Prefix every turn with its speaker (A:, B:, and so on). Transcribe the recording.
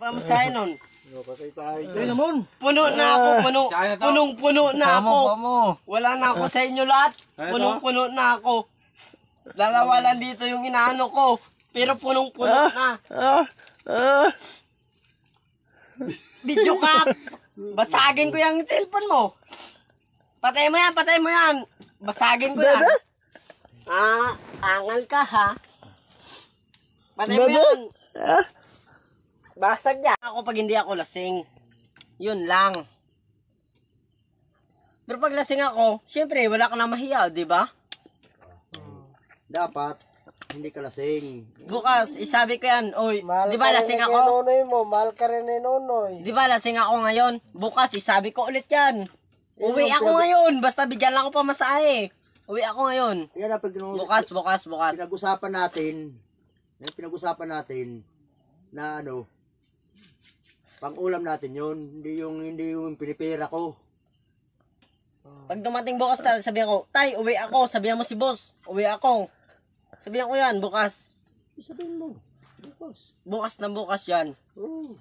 A: pamasahe nun.
B: Patay tayo.
C: Ayun naman.
A: Puno na ako, punong-puno na ako. Wala na ako sa inyo lahat. Punong-puno na ako. Dalawa lang dito yung inaano ko. Pero punong-puno na. Video ka. Basagin ko yung cellphone mo. Patay mo yan. Basagin ko yan. Angal ka ha. Patay mo yan. Basag niya. Ako pag hindi ako lasing. Yun lang. Pero pag lasing ako, syempre wala ka na mahiya, di ba?
B: Dapat, hindi ka lasing.
A: Bukas, isabi ko yan, oy,
C: Mahal
A: di ba
C: ka
A: lasing
C: rin
A: ako?
C: ni Nonoy mo, mahal ka rin ni Nonoy.
A: Di ba lasing ako ngayon? Bukas, isabi ko ulit yan. Uwi ako ngayon, basta bigyan lang ako pamasahe. Uwi ako ngayon.
B: Yan ang
A: Bukas.
B: pinag-usapan natin na ano, pang-ulam natin yun, hindi yung pinipira ko.
A: Pag dumating bukas, sabihan ko, Tay, uwi ako. Sabihan mo si boss, uwi ako. Sabihan ko yan, bukas.
B: Sabihin mo, bukas.
A: Bukas na bukas yan.
B: Oo.